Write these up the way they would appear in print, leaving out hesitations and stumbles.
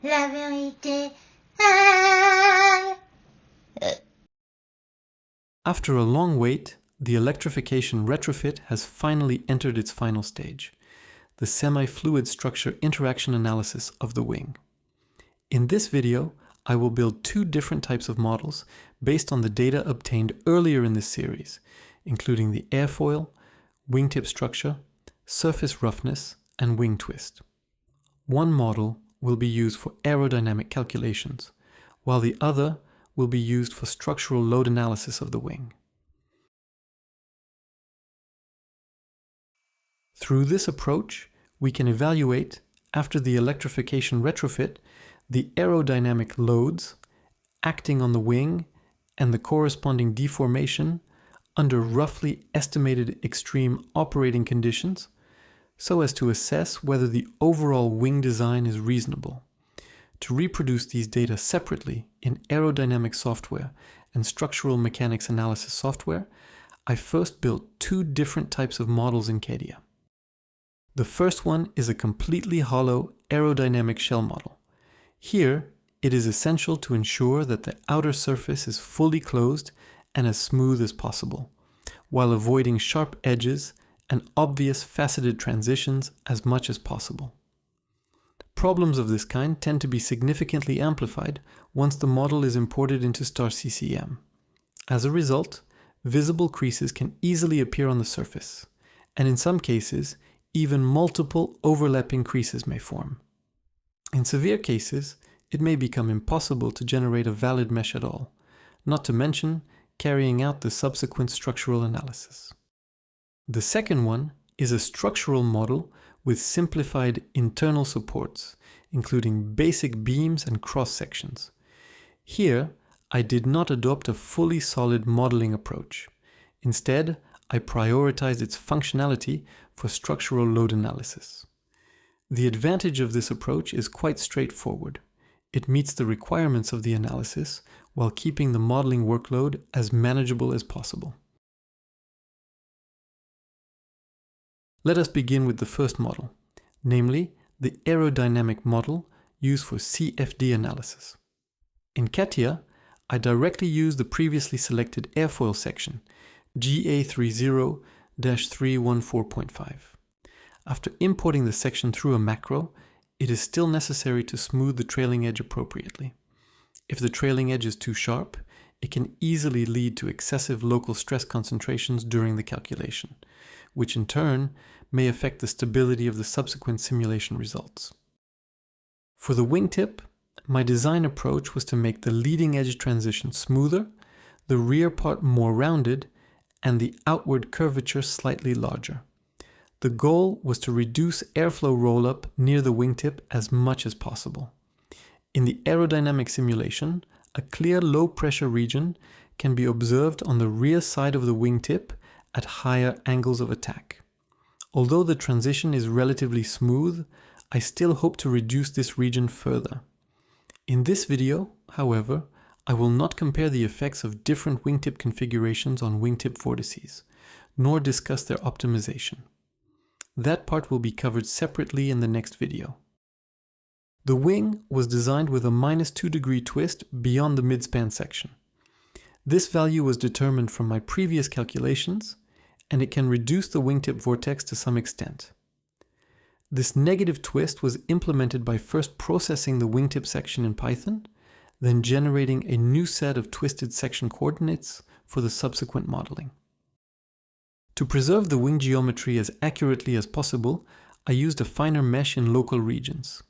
la vérité. After a long wait, the electrification retrofit has finally entered its final stage, the semi-fluid structure interaction analysis of the wing. In this video, I will build two different types of models based on the data obtained earlier in this series, including the airfoil, wingtip structure, surface roughness, and wing twist. One model will be used for aerodynamic calculations, while the other will be used for structural load analysis of the wing. Through this approach, we can evaluate, after the electrification retrofit, the aerodynamic loads acting on the wing and the corresponding deformation under roughly estimated extreme operating conditions, so as to assess whether the overall wing design is reasonable. To reproduce these data separately in aerodynamic software and structural mechanics analysis software, I first built two different types of models in CADIA. The first one is a completely hollow aerodynamic shell model. Here, it is essential to ensure that the outer surface is fully closed and as smooth as possible, while avoiding sharp edges and obvious faceted transitions as much as possible. Problems of this kind tend to be significantly amplified once the model is imported into StarCCM. As a result, visible creases can easily appear on the surface, and in some cases, even multiple overlapping creases may form. In severe cases, it may become impossible to generate a valid mesh at all, not to mention carrying out the subsequent structural analysis. The second one is a structural model with simplified internal supports, including basic beams and cross-sections. Here, I did not adopt a fully solid modeling approach. Instead, I prioritized its functionality for structural load analysis. The advantage of this approach is quite straightforward. It meets the requirements of the analysis while keeping the modeling workload as manageable as possible. Let us begin with the first model, namely the aerodynamic model used for CFD analysis. In CATIA, I directly use the previously selected airfoil section, GA30-314.5. After importing the section through a macro, it is still necessary to smooth the trailing edge appropriately. If the trailing edge is too sharp, it can easily lead to excessive local stress concentrations during the calculation, which in turn may affect the stability of the subsequent simulation results. For the wingtip, my design approach was to make the leading edge transition smoother, the rear part more rounded, and the outward curvature slightly larger. The goal was to reduce airflow roll-up near the wingtip as much as possible. In the aerodynamic simulation, a clear low-pressure region can be observed on the rear side of the wingtip at higher angles of attack. Although the transition is relatively smooth, I still hope to reduce this region further. In this video, however, I will not compare the effects of different wingtip configurations on wingtip vortices, nor discuss their optimization. That part will be covered separately in the next video. The wing was designed with a -2° twist beyond the midspan section. This value was determined from my previous calculations, and it can reduce the wingtip vortex to some extent. This negative twist was implemented by first processing the wingtip section in Python, then generating a new set of twisted section coordinates for the subsequent modeling. To preserve the wing geometry as accurately as possible, I used a finer mesh in local regions.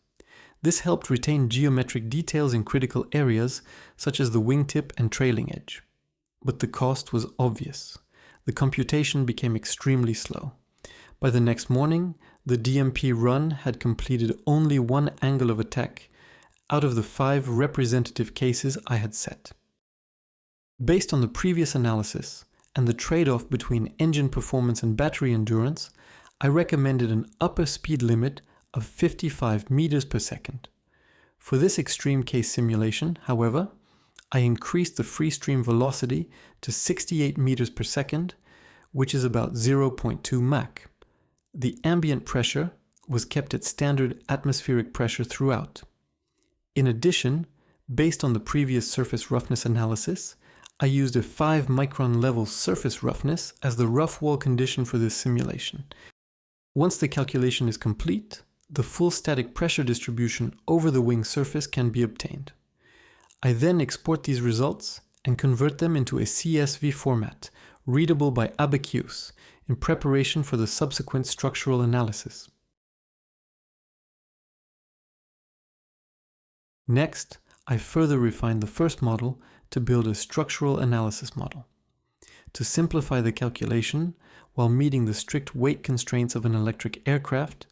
This helped retain geometric details in critical areas, such as the wingtip and trailing edge. But the cost was obvious. The computation became extremely slow. By the next morning, the DMP run had completed only one angle of attack out of the 5 representative cases I had set. Based on the previous analysis and the trade-off between engine performance and battery endurance, I recommended an upper speed limit of 55 meters per second. For this extreme case simulation, however, I increased the free stream velocity to 68 meters per second, which is about 0.2 Mach. The ambient pressure was kept at standard atmospheric pressure throughout. In addition, based on the previous surface roughness analysis, I used a 5 micron level surface roughness as the rough wall condition for this simulation. Once the calculation is complete, the full static pressure distribution over the wing surface can be obtained. I then export these results and convert them into a CSV format, readable by Abacus, in preparation for the subsequent structural analysis. Next, I further refined the first model to build a structural analysis model. To simplify the calculation, while meeting the strict weight constraints of an electric aircraft,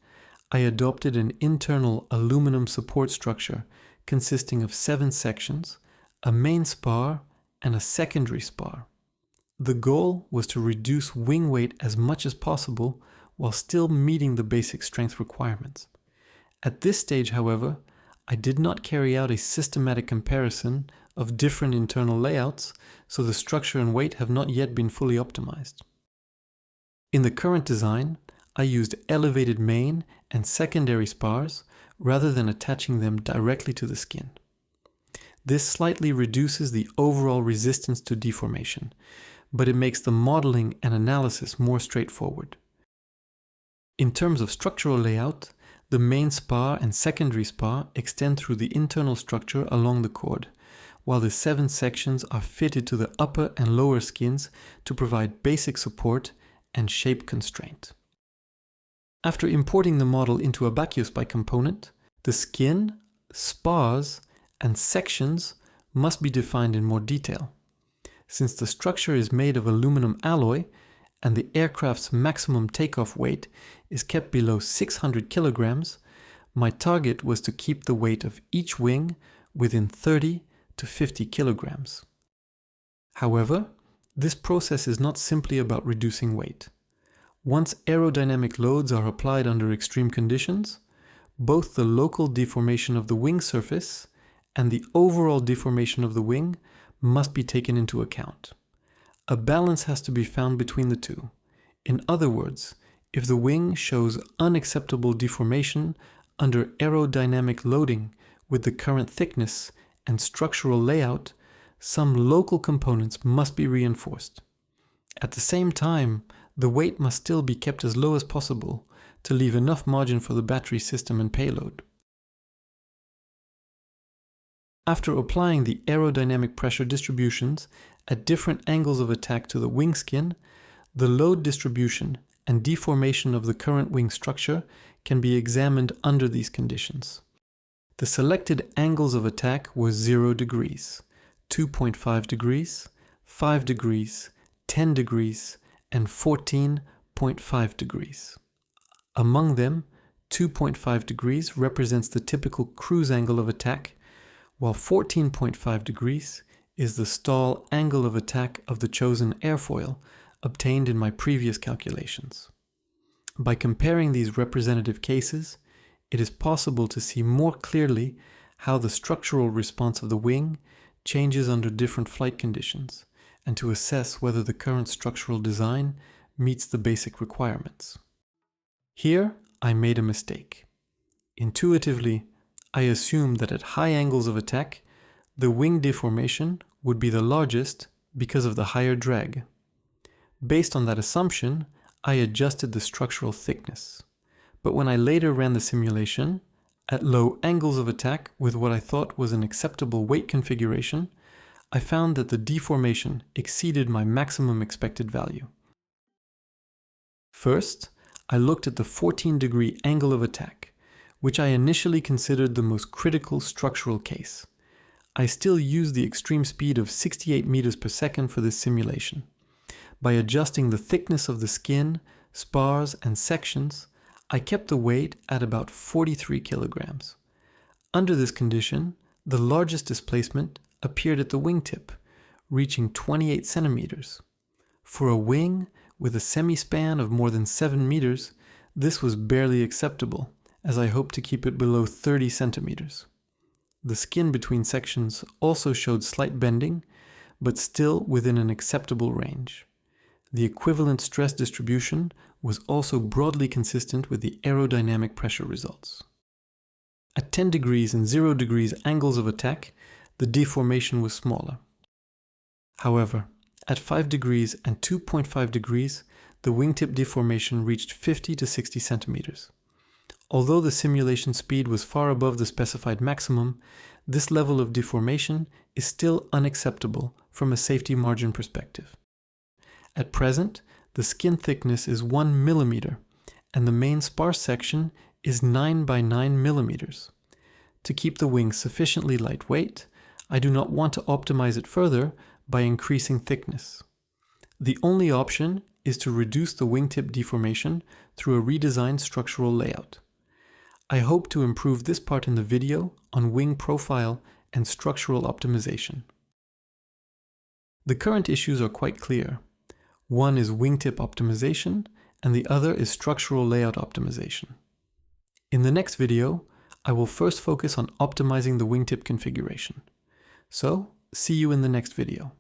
I adopted an internal aluminum support structure consisting of 7 sections, a main spar, and a secondary spar. The goal was to reduce wing weight as much as possible while still meeting the basic strength requirements. At this stage, however, I did not carry out a systematic comparison of different internal layouts, so the structure and weight have not yet been fully optimized. In the current design, I used elevated main and secondary spars rather than attaching them directly to the skin. This slightly reduces the overall resistance to deformation, but it makes the modeling and analysis more straightforward. In terms of structural layout, the main spar and secondary spar extend through the internal structure along the chord, while the 7 sections are fitted to the upper and lower skins to provide basic support and shape constraint. After importing the model into Abacus by component, the skin, spars, and sections must be defined in more detail. Since the structure is made of aluminum alloy and the aircraft's maximum takeoff weight is kept below 600 kilograms, my target was to keep the weight of each wing within 30 to 50 kilograms. However, this process is not simply about reducing weight. Once aerodynamic loads are applied under extreme conditions, both the local deformation of the wing surface and the overall deformation of the wing must be taken into account. A balance has to be found between the two. In other words, if the wing shows unacceptable deformation under aerodynamic loading with the current thickness and structural layout, some local components must be reinforced. At the same time, the weight must still be kept as low as possible to leave enough margin for the battery system and payload. After applying the aerodynamic pressure distributions at different angles of attack to the wing skin, the load distribution and deformation of the current wing structure can be examined under these conditions. The selected angles of attack were 0 degrees, 2.5 degrees, 5 degrees, 10 degrees, and 14.5 degrees. Among them, 2.5 degrees represents the typical cruise angle of attack, while 14.5 degrees is the stall angle of attack of the chosen airfoil obtained in my previous calculations. By comparing these representative cases, it is possible to see more clearly how the structural response of the wing changes under different flight conditions, and to assess whether the current structural design meets the basic requirements. Here, I made a mistake. Intuitively, I assumed that at high angles of attack, the wing deformation would be the largest because of the higher drag. Based on that assumption, I adjusted the structural thickness. But when I later ran the simulation, at low angles of attack with what I thought was an acceptable weight configuration, I found that the deformation exceeded my maximum expected value. First, I looked at the 14-degree angle of attack, which I initially considered the most critical structural case. I still used the extreme speed of 68 meters per second for this simulation. By adjusting the thickness of the skin, spars, and sections, I kept the weight at about 43 kilograms. Under this condition, the largest displacement appeared at the wingtip, reaching 28 centimeters. For a wing with a semi-span of more than 7 meters, this was barely acceptable, as I hoped to keep it below 30 centimeters. The skin between sections also showed slight bending, but still within an acceptable range. The equivalent stress distribution was also broadly consistent with the aerodynamic pressure results. At 10 degrees and 0 degrees angles of attack, the deformation was smaller. However, at 5 degrees and 2.5 degrees, the wingtip deformation reached 50 to 60 centimeters. Although the simulation speed was far above the specified maximum, this level of deformation is still unacceptable from a safety margin perspective. At present, the skin thickness is 1 millimeter, and the main spar section is 9 by 9 millimeters. To keep the wing sufficiently lightweight, I do not want to optimize it further by increasing thickness. The only option is to reduce the wingtip deformation through a redesigned structural layout. I hope to improve this part in the video on wing profile and structural optimization. The current issues are quite clear. One is wingtip optimization, and the other is structural layout optimization. In the next video, I will first focus on optimizing the wingtip configuration. So, see you in the next video.